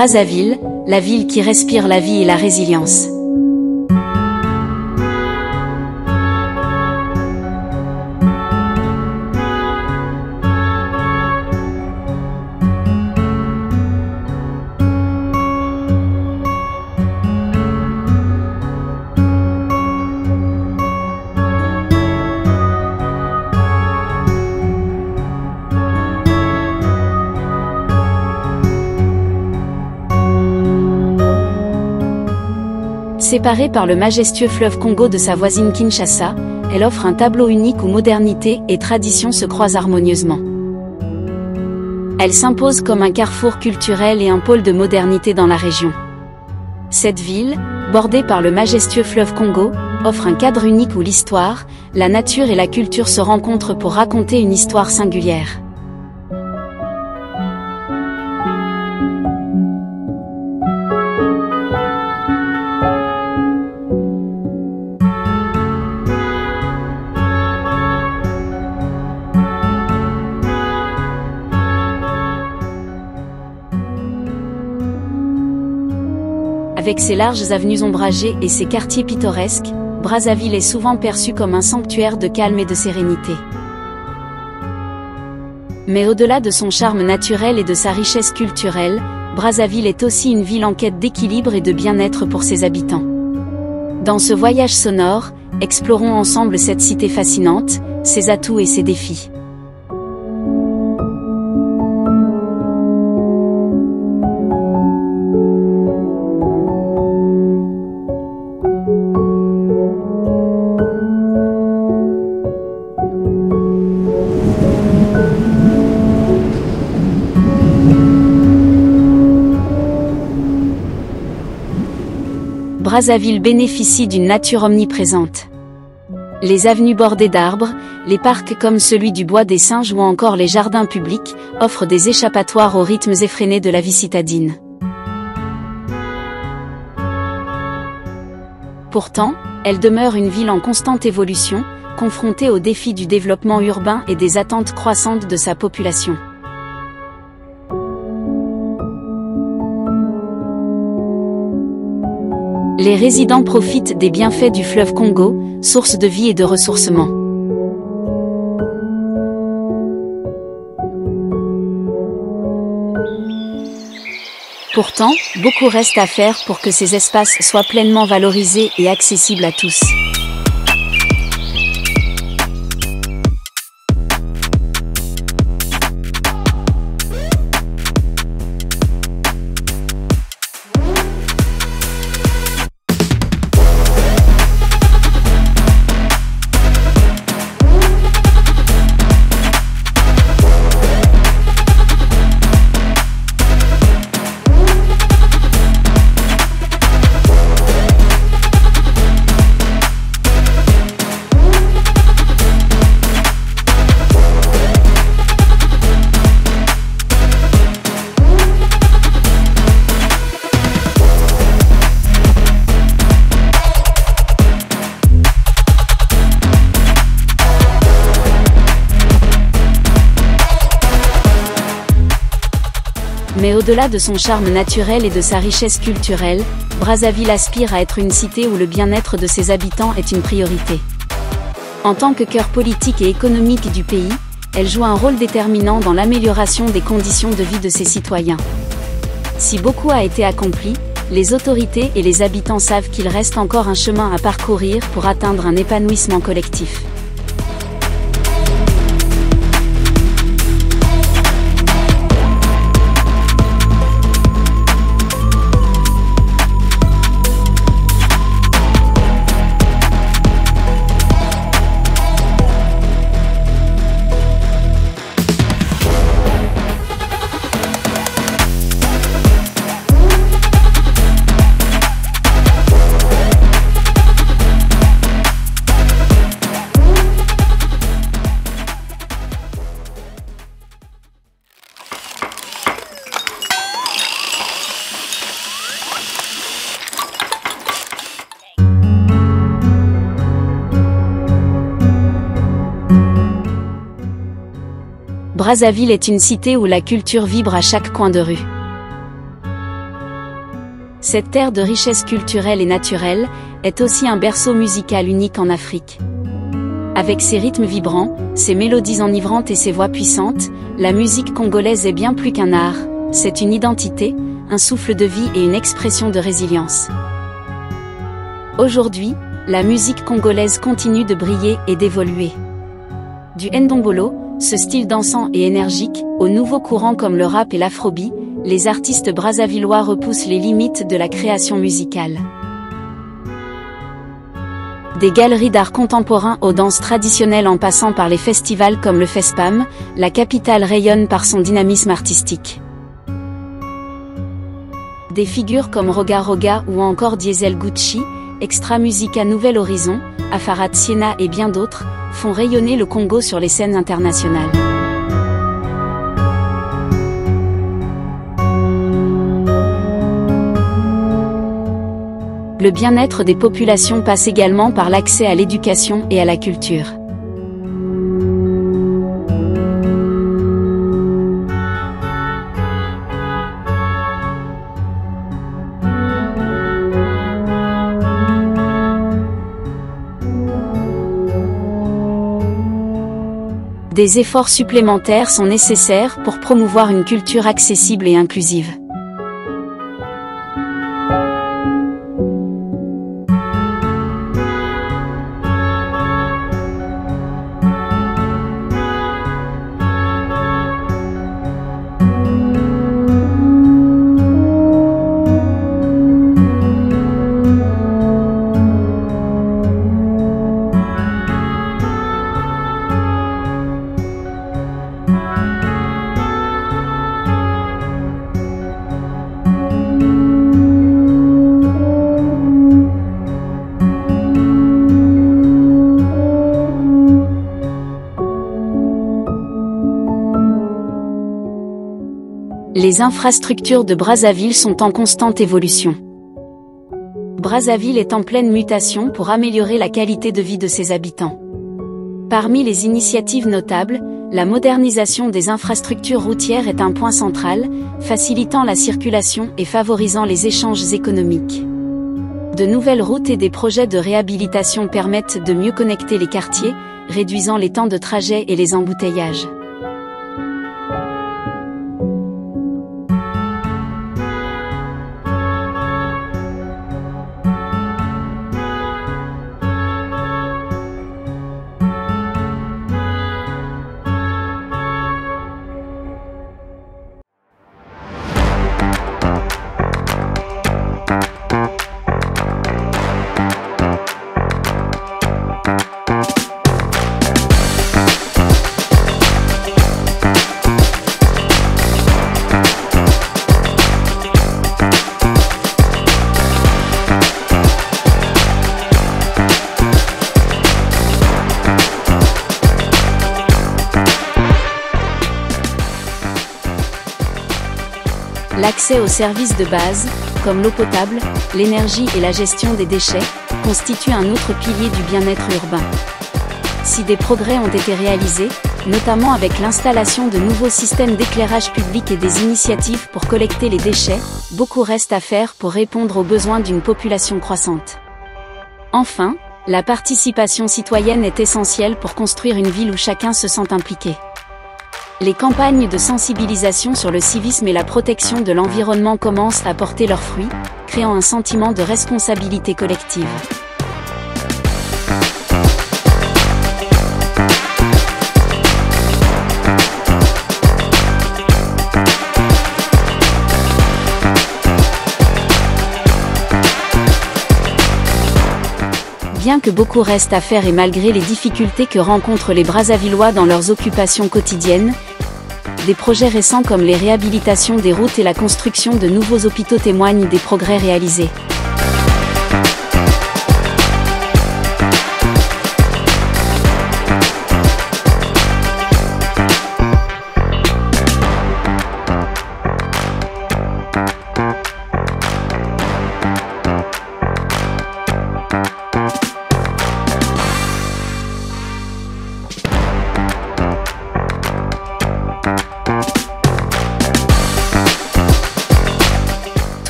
Brazzaville, la ville qui respire la vie et la résilience. Séparée par le majestueux fleuve Congo de sa voisine Kinshasa, elle offre un tableau unique où modernité et tradition se croisent harmonieusement. Elle s'impose comme un carrefour culturel et un pôle de modernité dans la région. Cette ville, bordée par le majestueux fleuve Congo, offre un cadre unique où l'histoire, la nature et la culture se rencontrent pour raconter une histoire singulière. Avec ses larges avenues ombragées et ses quartiers pittoresques, Brazzaville est souvent perçue comme un sanctuaire de calme et de sérénité. Mais au-delà de son charme naturel et de sa richesse culturelle, Brazzaville est aussi une ville en quête d'équilibre et de bien-être pour ses habitants. Dans ce voyage sonore, explorons ensemble cette cité fascinante, ses atouts et ses défis. Brazzaville bénéficie d'une nature omniprésente. Les avenues bordées d'arbres, les parcs comme celui du Bois des Singes ou encore les jardins publics, offrent des échappatoires aux rythmes effrénés de la vie citadine. Pourtant, elle demeure une ville en constante évolution, confrontée aux défis du développement urbain et des attentes croissantes de sa population. Les résidents profitent des bienfaits du fleuve Congo, source de vie et de ressourcement. Pourtant, beaucoup reste à faire pour que ces espaces soient pleinement valorisés et accessibles à tous. Mais au-delà de son charme naturel et de sa richesse culturelle, Brazzaville aspire à être une cité où le bien-être de ses habitants est une priorité. En tant que cœur politique et économique du pays, elle joue un rôle déterminant dans l'amélioration des conditions de vie de ses citoyens. Si beaucoup a été accompli, les autorités et les habitants savent qu'il reste encore un chemin à parcourir pour atteindre un épanouissement collectif. Brazzaville est une cité où la culture vibre à chaque coin de rue. Cette terre de richesse culturelle et naturelle est aussi un berceau musical unique en Afrique. Avec ses rythmes vibrants, ses mélodies enivrantes et ses voix puissantes, la musique congolaise est bien plus qu'un art, c'est une identité, un souffle de vie et une expression de résilience. Aujourd'hui, la musique congolaise continue de briller et d'évoluer. Du ndombolo, ce style dansant et énergique, aux nouveaux courants comme le rap et l'afrobeat, les artistes brazzavillois repoussent les limites de la création musicale. Des galeries d'art contemporain aux danses traditionnelles en passant par les festivals comme le FESPAM, la capitale rayonne par son dynamisme artistique. Des figures comme Roga Roga ou encore Diesel Gucci, Extra Musica Nouvel Horizon, Afarat Siena et bien d'autres, font rayonner le Congo sur les scènes internationales. Le bien-être des populations passe également par l'accès à l'éducation et à la culture. Des efforts supplémentaires sont nécessaires pour promouvoir une culture accessible et inclusive. Les infrastructures de Brazzaville sont en constante évolution. Brazzaville est en pleine mutation pour améliorer la qualité de vie de ses habitants. Parmi les initiatives notables, la modernisation des infrastructures routières est un point central, facilitant la circulation et favorisant les échanges économiques. De nouvelles routes et des projets de réhabilitation permettent de mieux connecter les quartiers, réduisant les temps de trajet et les embouteillages. L'accès aux services de base, comme l'eau potable, l'énergie et la gestion des déchets, constitue un autre pilier du bien-être urbain. Si des progrès ont été réalisés, notamment avec l'installation de nouveaux systèmes d'éclairage public et des initiatives pour collecter les déchets, beaucoup reste à faire pour répondre aux besoins d'une population croissante. Enfin, la participation citoyenne est essentielle pour construire une ville où chacun se sent impliqué. Les campagnes de sensibilisation sur le civisme et la protection de l'environnement commencent à porter leurs fruits, créant un sentiment de responsabilité collective. Bien que beaucoup reste à faire et malgré les difficultés que rencontrent les Brazzavillois dans leurs occupations quotidiennes, des projets récents comme les réhabilitations des routes et la construction de nouveaux hôpitaux témoignent des progrès réalisés.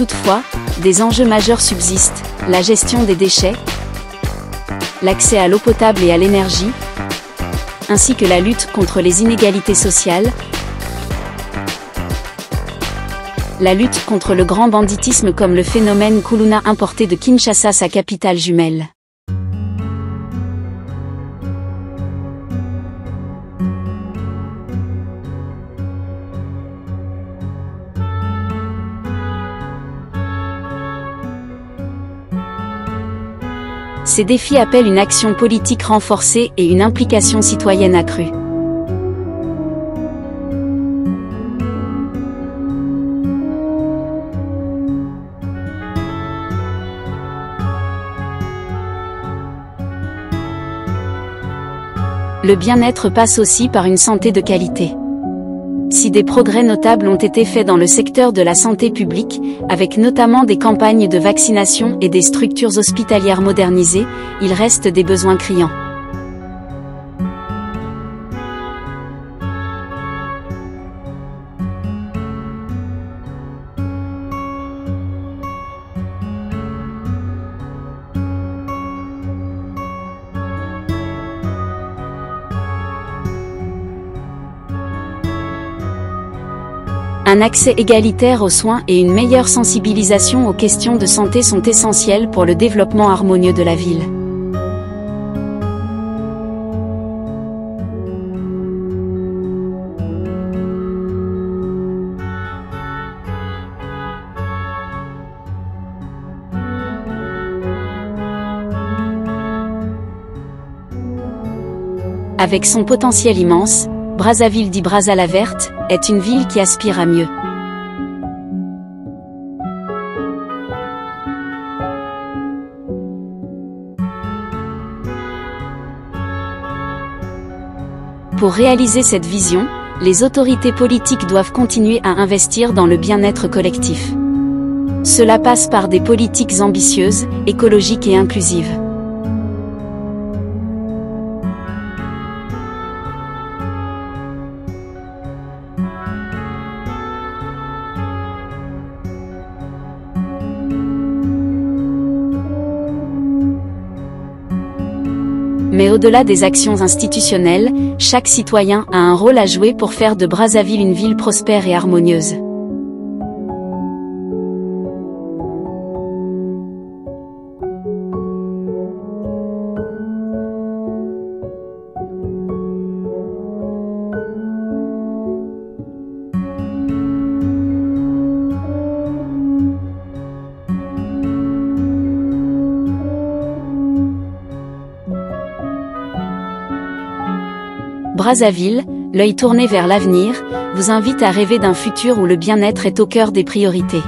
Toutefois, Des enjeux majeurs subsistent, la gestion des déchets, l'accès à l'eau potable et à l'énergie, ainsi que la lutte contre les inégalités sociales, la lutte contre le grand banditisme comme le phénomène Kuluna importé de Kinshasa, sa capitale jumelle. Ces défis appellent une action politique renforcée et une implication citoyenne accrue. Le bien-être passe aussi par une santé de qualité. Si des progrès notables ont été faits dans le secteur de la santé publique, avec notamment des campagnes de vaccination et des structures hospitalières modernisées, il reste des besoins criants. Un accès égalitaire aux soins et une meilleure sensibilisation aux questions de santé sont essentiels pour le développement harmonieux de la ville. Avec son potentiel immense, Brazzaville dit Brazza la Verte, est une ville qui aspire à mieux. Pour réaliser cette vision, les autorités politiques doivent continuer à investir dans le bien-être collectif. Cela passe par des politiques ambitieuses, écologiques et inclusives. Mais au-delà des actions institutionnelles, chaque citoyen a un rôle à jouer pour faire de Brazzaville une ville prospère et harmonieuse. Brazzaville, l'œil tourné vers l'avenir, vous invite à rêver d'un futur où le bien-être est au cœur des priorités.